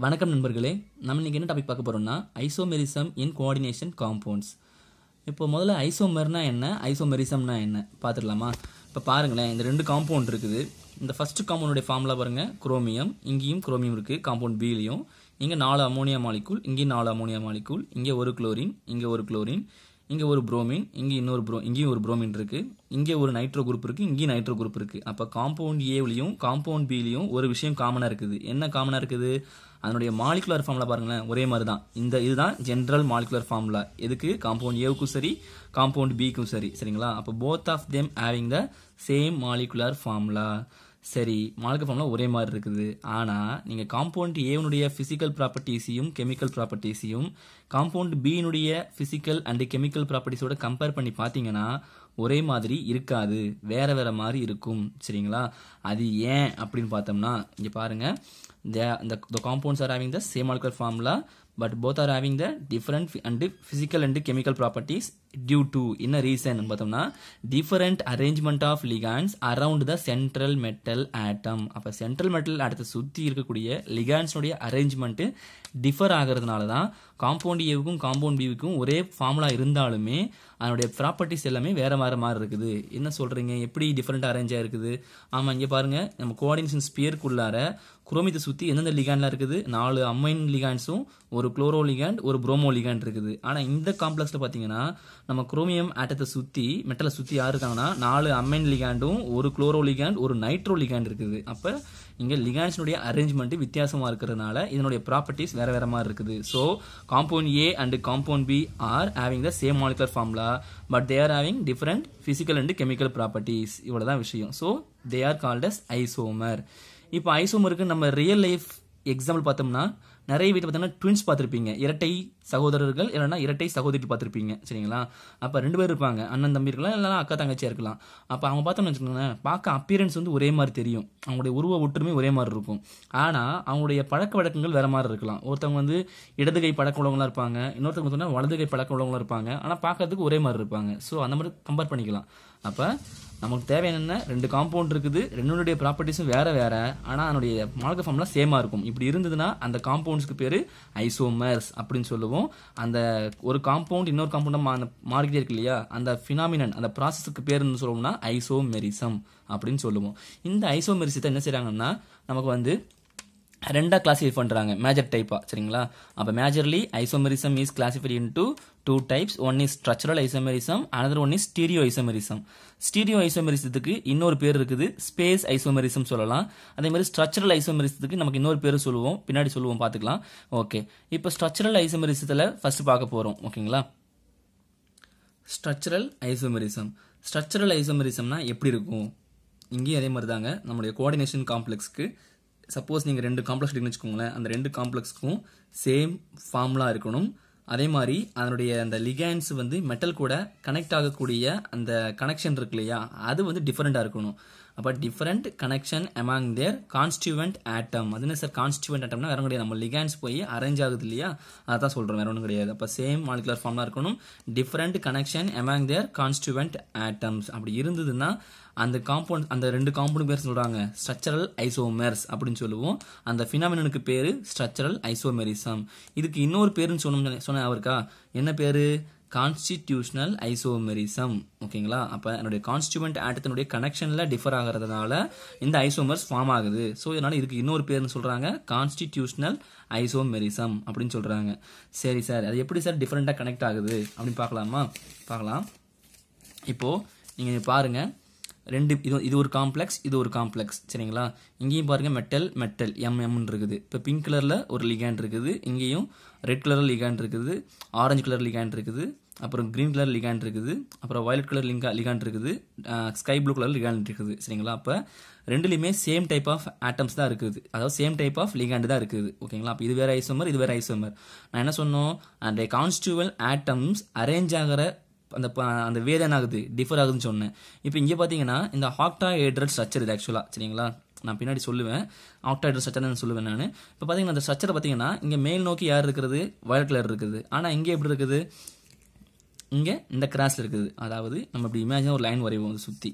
வணக்கம் நண்பர்களே, நம்ம இன்னைக்கு என்ன டாபிக் பார்க்க போறோம்னா ஐசோமெரிசம் இன் கோஆர்டினேஷன் காம்பவுண்ட்ஸ். இப்போ முதல்ல ஐசோமர்னா என்ன, ஐசோமெரிசம்னா என்ன பார்த்துடலாமா? இப்போ பாருங்களேன், இந்த ரெண்டு காம்பவுண்ட் இருக்குது. இந்த ஃபர்ஸ்ட் காம்பவுண்டுடைய ஃபார்முலா பாருங்க, குரோமியம். இங்கேயும் குரோமியம் இருக்குது காம்பவுண்ட் பிலையும். இங்கே 4 அமோனியா மாலிகூல், இங்கேயும் 4 அமோனியா மாலிகூல். இங்கே ஒரு குளோரின், இங்கே ஒரு குளோரின், இங்கே ஒரு புரோமின், இங்கே இங்கேயும் ஒரு புரோமின் இருக்குது. இங்கே ஒரு நைட்ரோ குரூப் இருக்குது, இங்கேயும் நைட்ரோ குரூப் இருக்குது. அப்போ காம்பவுண்ட் ஏவிலையும் காம்பவுண்ட் பிலையும் ஒரு விஷயம் காமனாக இருக்குது. என்ன காமனாக இருக்குது? அதனுடைய மாலிகுலர் ஃபார்முலா பாருங்களேன், ஒரே மாதிரி தான். இதுதான் ஜென்ரல் மாலிகுலர் ஃபார்முலா. எதுக்கு? காம்பவுண்ட் ஏவுக்கும் சரி, காம்பவுண்ட் பிக்கும் சரி. சரிங்களா? அப்போ both of them having the same molecular formula. சரி, மாலிகுலர் ஃபார்முலா ஒரே மாதிரி இருக்குது. ஆனால் நீங்கள் காம்பவுண்ட் ஏனுடைய ஃபிசிக்கல் ப்ராப்பர்ட்டிஸையும் கெமிக்கல் ப்ராப்பர்ட்டிஸையும் காம்பவுண்ட் பியினுடைய ஃபிசிக்கல் அண்ட் கெமிக்கல் ப்ராப்பர்ட்டிஸோட கம்பேர் பண்ணி பார்த்தீங்கன்னா ஒரே மாதிரி இருக்காது, வேற வேற மாதிரி இருக்கும். சரிங்களா? அது ஏன் அப்படின்னு பார்த்தோம்னா, இங்கே பாருங்க, the compounds are having the same molecular formula but both are having the different and physical and chemical properties due to என்ன ரீசன் பார்த்தோம்னா different arrangement of ligands around the central metal atom. அப்போ central metal ஆட்டத்தை சுற்றி இருக்கக்கூடிய லிகாண்ட்ஸுடைய arrangement differ ஆகிறதுனால தான் compound ஏவுக்கும் compound பிவுக்கும் ஒரே formula இருந்தாலுமே அதனுடைய ப்ராப்பர்ட்டிஸ் எல்லாமே வேற வேற மாதிரி இருக்குது. என்ன சொல்றீங்க? எப்படி டிஃபரெண்ட் அரேஞ்ச் ஆயிருக்குது? ஆமாம், இங்கே பாருங்க, நம்ம கோஆர்டினேஷன் ஸ்பியருக்குள்ளார குரோமியத்தை சுற்றி எந்தெந்த லிகாண்ட்லாம் இருக்குது? 4 அமைன் லிகாண்ட்ஸும் ஒரு குளோரோ லிகாண்ட் ஒரு புரோமோ லிகாண்ட் இருக்குது. ஆனால் இந்த காம்ப்ளெக்ஸில் பார்த்தீங்கன்னா நம்ம குரோமியம் ஆட்டத்தை சுற்றி மெட்டலை சுற்றி யார் இருக்காங்கன்னா 4 அமைன் லிகாண்டும் ஒரு குளோரோ லிகாண்ட் ஒரு நைட்ரோ லிகாண்ட் இருக்குது. அப்போ இங்கே லிகாண்ட்ஸுடைய அரேஞ்ச்மெண்ட் வித்தியாசமாக இருக்கிறதுனால இதனுடைய ப்ராப்பர்ட்டிஸ் வேற வேற மாதிரி இருக்குது. So compound A and compound B are having the same molecular formula but they are having different physical and chemical properties. இவ்வளோதான் விஷயம். So they are called as isomer. இப்போ ஐசோமருக்கு நம்ம ரியல் லைஃப் எக்ஸாம்பிள் பார்த்தோம்னா நிறைய வீட்டில் பார்த்தோம்னா ட்வின்ஸ் பார்த்துருப்பீங்க, இரட்டை சகோதரர்கள் இல்லைன்னா இரட்டை சகோதரிகள் பார்த்துருப்பீங்க. சரிங்களா? அப்போ 2 பேர் இருப்பாங்க, அண்ணன் தம்பி இருக்கலாம், இல்லைனா அக்கா தங்கச்சியாக இருக்கலாம். அப்போ அவங்க பார்த்தோம்னு வச்சுக்கோங்களேன், பார்க்க அப்பியரன்ஸ் வந்து ஒரே மாதிரி தெரியும், அவங்களுடைய உருவ ஒற்றுமை ஒரே மாதிரி இருக்கும். ஆனால் அவங்களுடைய பழக்க வழக்கங்கள் வேற மாதிரி இருக்கலாம். ஒருத்தவங்க வந்து இடது கை பழக்க உள்ளவங்களா இருப்பாங்க, இன்னொருத்தவங்க பார்த்தோம்னா வலது கை பழக்க உள்ளவங்களா இருப்பாங்க. ஆனால் பார்க்கறதுக்கு ஒரே மாதிரி இருப்பாங்க. ஸோ அந்த மாதிரி கம்பேர் பண்ணிக்கலாம். அப்போ நமக்கு தேவையான என்ன, 2 காம்பவுண்ட் இருக்குது, ரெண்டுடைய ப்ராப்பர்ட்டிஸும் வேற வேற, ஆனால் அதனுடைய மாலிகுலர் ஃபார்முலா சேமா இருக்கும். இப்படி இருந்ததுன்னா அந்த காம்பவுண்ட்ஸ்க்கு பேரு ஐசோமர்ஸ் அப்படின்னு சொல்லுவோம். அந்த ஒரு காம்பவுண்ட் இன்னொரு காம்பவுண்ட் மாறிக்கிட்டே இருக்கு இல்லையா, அந்த பினாமினன் அந்த ப்ராசஸுக்கு பேருன்னு சொல்லுவோம்னா ஐசோமெரிசம் அப்படின்னு சொல்லுவோம். இந்த ஐசோமெரிசத்தை என்ன செய்றாங்கன்னா நமக்கு வந்து 2 கிளாசிஃபை பண்றாங்க, மேஜர் டைப்பா. சரிங்களா? அப்ப majorly isomerism is classified into 2 types. One is structural isomerism, another one is stereo isomerism. Stereo ஐசோமெரிசத்துக்கு இன்னொரு பேர் இருக்குது, ஸ்பேஸ் ஐசோமெரிசம் சொல்லலாம். அதே மாதிரி ஸ்ட்ரக்சரல் ஐசோமெரிசத்துக்கு நமக்கு இன்னொரு பேர் சொல்லுவோம், பின்னாடி சொல்லுவோம், பார்த்துக்கலாம். ஓகே, இப்போ ஸ்ட்ரக்சரல் ஐசோமெரிசத்துல ஃபர்ஸ்ட் பார்க்க போறோம். ஓகேங்களா? Structural isomerism. ஸ்ட்ரக்சரல் ஐசோமெரிசம்னா எப்படி இருக்கும்? இங்கேயும் அதே மாதிரி தாங்க. நம்மளுடைய கோஆர்டினேஷன் காம்ப்ளெக்ஸ்க்கு சப்போஸ் நீங்கள் 2 காம்ப்ளெக்ஸ் இருக்குன்னு வச்சுக்கோங்களேன், அந்த 2 காம்ப்ளெக்ஸ்க்கும் சேம் ஃபார்முலா இருக்கணும். அதே மாதிரி அதனுடைய அந்த லிகாண்ட்ஸ் வந்து மெட்டல் கூட கனெக்ட் ஆகக்கூடிய அந்த கனெக்ஷன் இருக்கு இல்லையா, அது வந்து டிஃபரெண்டாக இருக்கணும். அப்போ டிஃபரெண்ட் கனெக்ஷன் அமாங் தேர் கான்ஸ்டியூவன்ட் ஆட்டம். அது என்ன சார் கான்ஸ்டியூவன்ட் ஆட்டம்னா? வேற கிடையாது, நம்ம லிகாண்ட்ஸ் போய் அரேஞ்ச் ஆகுது இல்லையா, அதான் சொல்கிறோம், வேற ஒன்றும் கிடையாது. அப்போ சேம் மாலிகுலர் ஃபார்முலா இருக்கணும், டிஃபரெண்ட் கனெக்ஷன் அமாங் தேர் கான்ஸ்டியூவன்ட் ஆட்டம்ஸ். அப்படி இருந்ததுன்னா அந்த காம்பவுண்ட், அந்த 2 காம்பவுண்ட் பேர் சொல்றாங்க ஸ்ட்ரக்சரல் ஐசோமர்ஸ் அப்படின்னு சொல்லுவோம். அந்த பினாமினனுக்கு பேரு ஸ்ட்ரக்சரல் ஐசோமெரிசம். இதுக்கு இன்னொரு பேருன்னு சொன்ன அவருக்கா, என்ன பேரு? Constitutional isomerism. ஓகேங்களா? அப்போ என்னுடைய கான்ஸ்டியூவன்ட் ஆட்டத்தினுடைய கனெக்ஷன்ல டிஃபர் ஆகிறதுனால இந்த ஐசோமர்ஸ் ஃபார்ம் ஆகுது. ஸோ இதனால இதுக்கு இன்னொரு பேருன்னு சொல்றாங்க கான்ஸ்டிடியூஷனல் ஐசோமெரிசம் அப்படின்னு சொல்றாங்க. சரி சார், அது எப்படி சார் டிஃபரெண்டா கனெக்ட் ஆகுது அப்படின்னு பார்க்கலாமா? பார்க்கலாம். இப்போ நீங்க பாருங்க, இது ஒரு காம்ப்ளெக்ஸ், இது ஒரு காம்ப்ளெக்ஸ். சரிங்களா? இங்கேயும் பாருங்க மெட்டல் எம்னு இருக்குது. இப்போ பிங்க் கலர்ல ஒரு லிகாண்ட் இருக்குது, இங்கேயும் ரெட் கலர் லிகாண்ட் இருக்குது, ஆரஞ்சு கலர் லிகாண்ட் இருக்குது, அப்புறம் கிரீன் கலர் லிகாண்ட் இருக்குது, அப்புறம் வயலட் கலர் லிகாண்ட் இருக்குது, ஸ்கை ப்ளூ கலர் லிகாண்ட் இருக்குது. சரிங்களா? அப்போ ரெண்டுலையுமே சேம் டைப் ஆஃப் ஆட்டம்ஸ் தான் இருக்குது, அதாவது சேம் டைப் ஆஃப் லிகாண்ட் தான் இருக்குது. ஓகேங்களா? அப்போ இது வேற ஐசோமர், இது வேற ஐசோமர். நான் என்ன சொன்னோம், அந்த கான்ஸ்டியூவல் ஆட்டம்ஸ் அரேஞ்ச் ஆகிற அந்த வேர் என்ன ஆகுது, டிஃபர் ஆகுதுன்னு சொன்னேன். இப்போ இங்கே பார்த்தீங்கன்னா இந்த ஆக்டாஹெட்ரல் ஸ்ட்ரக்சர் இது ஆக்சுவலாக. சரிங்களா? நான் பின்னாடி சொல்லுவேன், ஆக்டாஹெட்ரல் ஸ்ட்ரக்சர்னு சொல்லுவேன் நான். இப்போ பார்த்தீங்கன்னா அந்த ஸ்ட்ரக்சரை பார்த்தீங்கன்னா இங்கே மேல் நோக்கி யார் இருக்கிறது, வயலட் கலர் இருக்குது. ஆனால் இங்கே எப்படி இருக்குது, இங்கே இந்த கிராஸ்ல இருக்குது. அதாவது நம்ம இப்படி இமேஜினா ஒரு லைன் வரைவோம், சுற்றி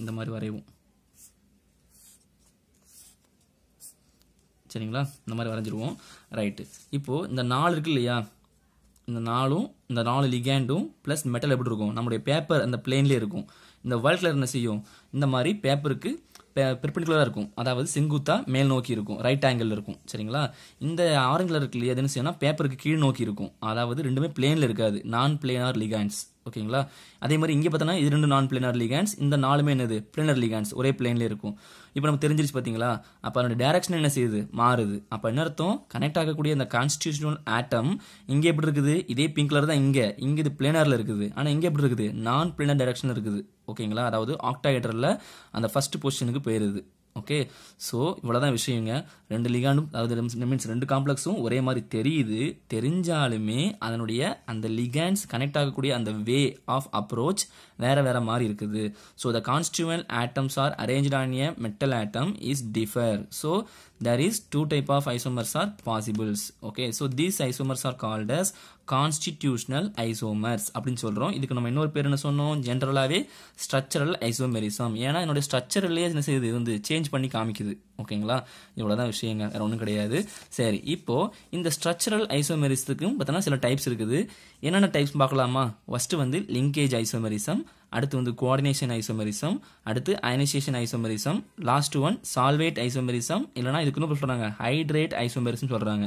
இந்த மாதிரி வரைவோம். சரிங்களா? இந்த மாதிரி வரைஞ்சிருவோம். ரைட்டு. இப்போது இந்த 4 இருக்கு இல்லையா, இந்த 4 லிகேண்டும் ப்ளஸ் மெட்டல் எப்படி இருக்கும், நம்முடைய பேப்பர் அந்த பிளேன்லேயே இருக்கும். இந்த வயலட் கலர் என்ன செய்யும், இந்த மாதிரி பேப்பருக்கு பெர்பெண்டிகுலராக இருக்கும், அதாவது செங்குத்தா மேல் நோக்கி இருக்கும், ரைட் ஆங்கிள் இருக்கும். சரிங்களா? இந்த ஆரஞ்சு கலர் இருக்கு இல்லையா, அது என்ன செய்யணும்னா பேப்பருக்கு கீழ் நோக்கி இருக்கும், அதாவது ரெண்டுமே பிளேனில் இருக்காது, நான் பிளேனார் லிகாண்ட்ஸ். ஓகேங்களா? அதே மாதிரி இங்கே பார்த்தோன்னா இது 2 நான் பிளேனார் லிகாண்ட்ஸ், இந்த 4மே என்னது பிளேனர் லிகாண்ட்ஸ், ஒரே பிளேன்லேயே இருக்கும். இப்போ நம்ம தெரிஞ்சிருச்சு பார்த்தீங்களா? அப்போ அதோட டேரக்ஷன் என்ன செய்யுது, மாறுது. அப்போ என்ன அர்த்தம், கனெக்ட் ஆகக்கூடிய அந்த கான்ஸ்டிடியூஷனல் ஆட்டம் இங்கே எப்படி இருக்குது, இதே பிங்க் கலர் தான் இங்கே இது பிளேனரில் இருக்குது, ஆனால் இங்கே எப்படி இருக்குது, நான் பிளேனர் டைரக்ஷனில் இருக்குது. ஓகேங்களா? அதாவது ஆக்டாஹெட்ரலில் அந்த ஃபர்ஸ்ட் பொசிஷனுக்கு போயிருது. ஓகே, ஸோ இவ்வளோதான் விஷயங்க. 2 லிகாண்டும், அதாவது மீன்ஸ் 2 காம்ப்ளெக்ஸும் ஒரே மாதிரி தெரிஞ்சாலுமே அதனுடைய அந்த லிகாண்ட்ஸ் கனெக்ட் ஆகக்கூடிய அந்த வே ஆஃப் அப்ரோச் வேற மாதிரி இருக்குது. So the constituent atoms are arranged on a metal atom is differ. So there is 2 type of isomers are possibles. Okay, so these isomers are called as constitutional isomers அப்படின்னு சொல்றோம். இதுக்கு நம்ம இன்னொரு பேர் என்ன சொன்னோம், ஜென்ரலாவே ஸ்ட்ரக்சரல் ஐசோமெரிசம். ஏன்னா என்னோட ஸ்ட்ரக்சரல்லே என்ன செய்யுது, வந்து சேஞ்ச் பண்ணி காமிக்குது. ஓகேங்களா? இவ்வளோதான் விஷயங்க, வேற ஒன்றும் கிடையாது. சரி, இப்போ இந்த ஸ்ட்ரக்சரல் ஐசோமெரிசத்துக்கும் பார்த்தோன்னா சில டைப்ஸ் இருக்குது. என்னென்ன டைப்ஸ் பார்க்கலாமா? ஃபர்ஸ்ட் வந்து லிங்கேஜ் ஐசோமெரிசம், அடுத்து வந்து கோஆர்டினேஷன் ஐசோமெரிசம், அடுத்து ionisation isomerism, last one solvate isomerism, இல்லைனா இதுக்கு இன்னும் சொல்றாங்க ஹைட்ரேட் ஐசோமெரிசம் சொல்றாங்க.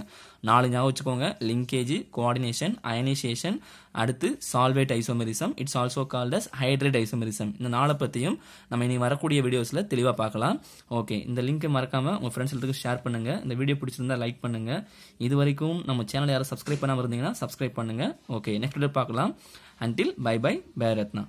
4 ஞாபகம் வச்சுக்கோங்க, லிங்கேஜ், கோஆர்டினேஷன், அயனைசேஷன், அடுத்து solvate isomerism, it's also called as hydrate isomerism. இந்த 4 பற்றியும் நம்ம இனி வரக்கூடிய வீடியோஸில் தெளிவாக பார்க்கலாம். ஓகே, இந்த லிங்கை மறக்காம உங்கள் ஃப்ரெண்ட்ஸ்களுக்கு ஷேர் பண்ணுங்க. இந்த வீடியோ பிடிச்சிருந்தா லைக் பண்ணுங்க. இது வரைக்கும் நம்ம சேனல் யாரும் சப்ஸ்கிரைப் பண்ணாமல் இருந்தீங்கன்னா சப்ஸ்கிரைப் பண்ணுங்க. ஓகே, நெக்ஸ்ட் வீடியோ பார்க்கலாம். Until bye bye, bye Ratna.